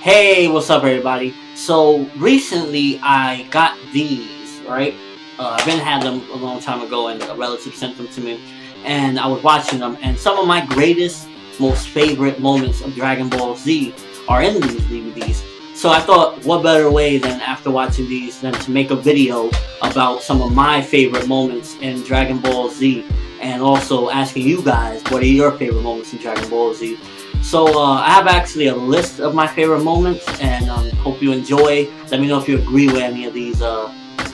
Hey, what's up, everybody? So recently, I got these. Right, I've been had them a long time ago, and a relative sent them to me, and I was watching them, and some of my greatest, most favorite moments of Dragon Ball Z are in these DVDs. So I thought, what better way than after watching these than to make a video about some of my favorite moments in Dragon Ball Z, and also asking you guys what are your favorite moments in Dragon Ball Z. So I have actually a list of my favorite moments, and hope you enjoy. Let me know if you agree with any of these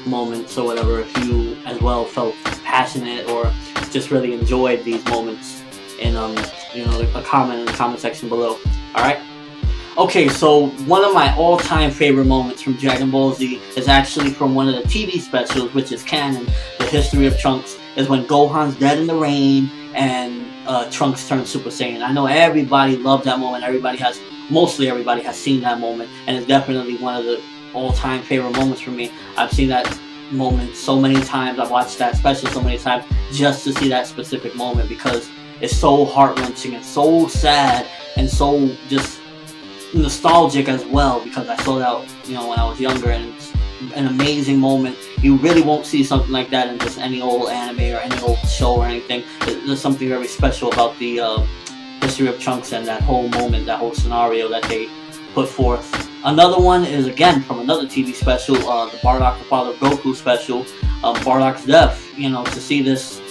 moments or whatever. If you as well felt passionate or just really enjoyed these moments, and a comment in the comment section below. All right. Okay, so one of my all-time favorite moments from Dragon Ball Z is actually from one of the TV specials, which is canon, The History of Trunks, is when Gohan's dead in the rain and Trunks turns Super Saiyan. I know everybody loved that moment. Mostly everybody has seen that moment, and it's definitely one of the all-time favorite moments for me. I've seen that moment so many times. I've watched that special so many times just to see that specific moment because it's so heart-wrenching and so sad and so just nostalgic as well, because I saw that when I was younger, and it's an amazing moment. You really won't see something like that in just any old anime or any old show or anything. There's something very special about the history of Trunks and that whole moment, that whole scenario that they put forth. Another one is again from another TV special, the Bardock the Father of Goku special, Bardock's death. To see this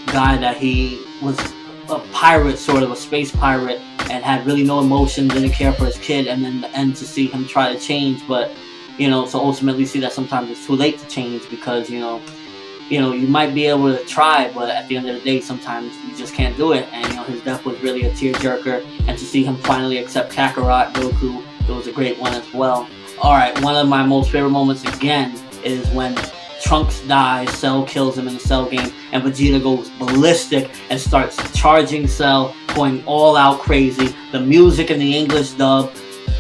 guy that he was a pirate, sort of a space pirate, and had really no emotion, didn't care for his kid, and then the end to see him try to change, but to ultimately see that sometimes it's too late to change because you might be able to try, but at the end of the day, sometimes you just can't do it. And his death was really a tearjerker, and to see him finally accept Kakarot Goku, it was a great one as well. All right, one of my most favorite moments again is when Trunks dies, Cell kills him in the Cell game, and Vegeta goes ballistic and starts charging Cell, going all out crazy. The music in the English dub,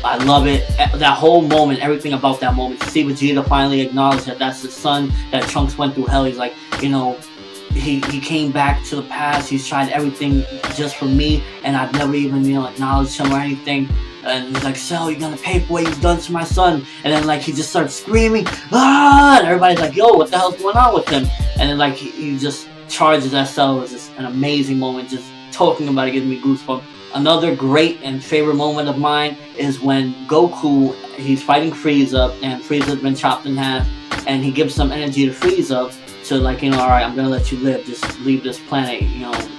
I love it. That whole moment, everything about that moment. To see Vegeta finally acknowledge that that's his son, that Trunks went through hell. He's like, he came back to the past. He's tried everything just for me, and I've never even, acknowledged him or anything. And he's like, Cell, you're gonna pay for what you've done to my son. And then he just starts screaming, ah! And everybody's like, yo, what the hell's going on with him? And then he just charges at Cell. It was just an amazing moment. Just talking about it gives me goosebumps. Another great and favorite moment of mine is when Goku, he's fighting Frieza, and Frieza's been chopped in half, and he gives some energy to Frieza to alright, I'm gonna let you live, just leave this planet,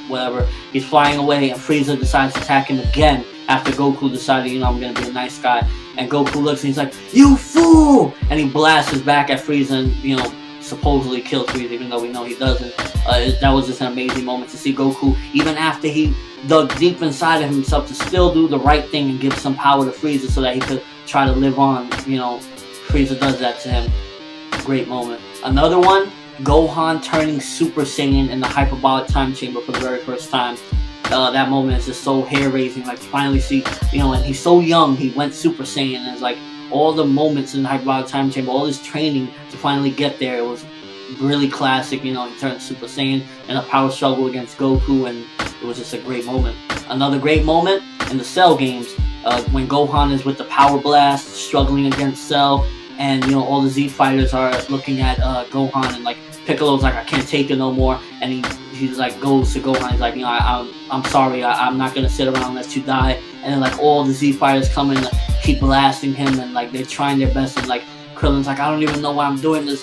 whatever. He's flying away, and Frieza decides to attack him again after Goku decided, I'm gonna be a nice guy. And Goku looks and he's like, you fool! And he blasts his back at Frieza and, supposedly kills Frieza, even though we know he doesn't. That was just an amazing moment to see Goku, even after he dug deep inside of himself, to still do the right thing and give some power to Frieza so that he could try to live on. Frieza does that to him. Great moment. Another one, Gohan turning Super Saiyan in the Hyperbolic Time Chamber for the very first time. That moment is just so hair-raising, finally see, and he's so young, he went Super Saiyan, and it's all the moments in the Hyperbolic Time Chamber, all his training to finally get there, it was really classic. He turned Super Saiyan in a power struggle against Goku, and it was just a great moment. Another great moment in the Cell games, when Gohan is with the Power Blast, struggling against Cell, and all the Z fighters are looking at Gohan, and Piccolo's like, I can't take it no more, and he's goes to Gohan, he's like, I'm sorry, I'm not gonna sit around and let you die. And then all the Z fighters come in, keep blasting him, and they're trying their best, and Krillin's like, I don't even know why I'm doing this,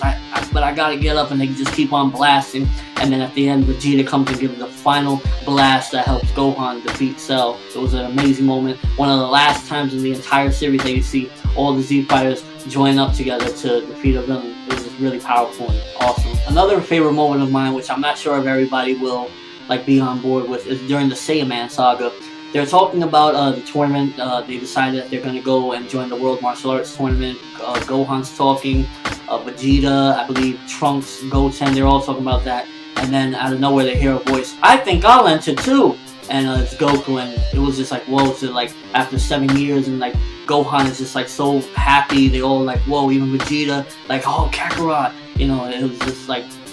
but I gotta get up, and they just keep on blasting. And then at the end, Vegeta comes and gives the final blast that helps Gohan defeat Cell. It was an amazing moment. One of the last times in the entire series that you see all the Z fighters join up together to defeat a villain. It was just really powerful and awesome. Another favorite moment of mine, which I'm not sure if everybody will be on board with, is during the Saiyaman saga. They're talking about the tournament. They decided that they're going to go and join the World Martial Arts Tournament. Gohan's talking, Vegeta, I believe Trunks, Goten, they're all talking about that. And then out of nowhere they hear a voice, I think I'll enter too! And it's Goku, and it was just whoa, so after 7 years, and Gohan is just so happy. They all whoa, even Vegeta, oh, Kakarot! It was just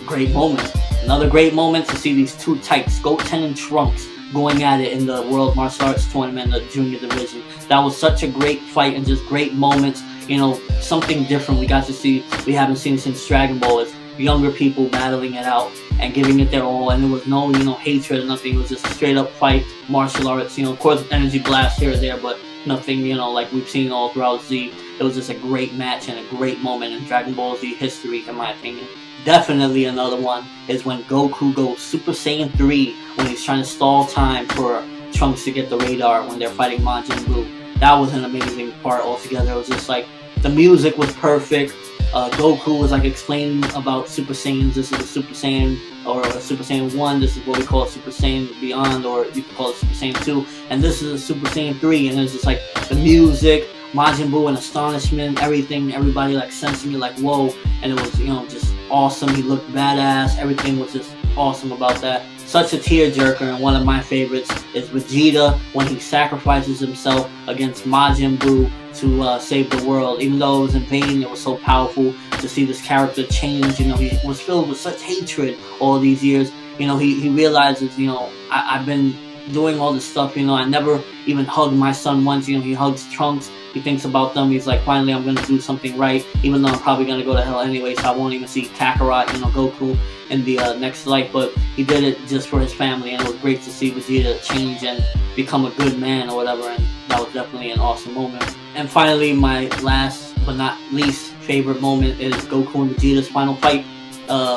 great moment. Another great moment to see these two types, Goten and Trunks, going at it in the World Martial Arts Tournament, the junior division. That was such a great fight and just great moments. You know, something different we got to see, we haven't seen since Dragon Ball, is younger people battling it out and giving it their all, and there was no, you know, hatred or nothing. It was just a straight up fight, martial arts, you know, of course energy blast here or there, but nothing, you know, like we've seen all throughout Z. It was just a great match and a great moment in Dragon Ball Z history, in my opinion. Definitely another one is when Goku goes Super Saiyan 3 when he's trying to stall time for Trunks to get the radar when they're fighting Majin Buu. That was an amazing part altogether. It was just like, the music was perfect. Goku was like explaining about Super Saiyans. This is a Super Saiyan, or a Super Saiyan 1. This is what we call Super Saiyan Beyond, or you can call it Super Saiyan 2. And this is a Super Saiyan 3. And it's just like the music, Majin Buu in astonishment, everything, everybody like sensing it like, whoa. And it was, you know, just awesome. He looked badass. Everything was just awesome about that. Such a tearjerker, and one of my favorites is Vegeta when he sacrifices himself against Majin Buu to save the world. Even though it was in vain, it was so powerful to see this character change. You know, he was filled with such hatred all these years. You know, he realizes, you know, I've been doing all this stuff, you know, I never even hugged my son once. You know, he hugs Trunks, he thinks about them, he's like, finally I'm gonna do something right, even though I'm probably gonna go to hell anyway, so I won't even see Kakarot, you know, Goku in the next life. But he did it just for his family, and it was great to see Vegeta change and become a good man or whatever, and that was definitely an awesome moment. And finally, my last but not least favorite moment is Goku and Vegeta's final fight,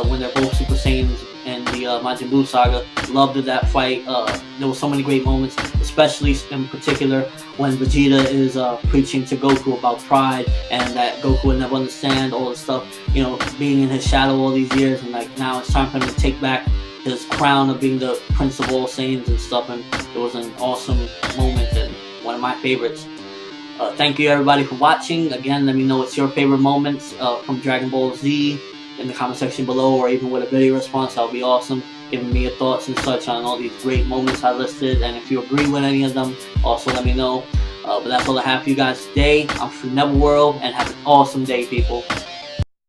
when they're both Super Saiyans in the Majin Buu saga. Loved that fight. There were so many great moments, especially in particular when Vegeta is preaching to Goku about pride and that Goku would never understand all the stuff, you know, being in his shadow all these years, and like now it's time for him to take back his crown of being the Prince of all Saiyans and stuff. And it was an awesome moment and one of my favorites. Thank you everybody for watching. Again, let me know what's your favorite moments from Dragon Ball Z in the comment section below, or even with a video response. That would be awesome, giving me your thoughts and such on all these great moments I listed, and if you agree with any of them, also let me know. But that's all I have for you guys today. I'm from Netherworld, and have an awesome day, people.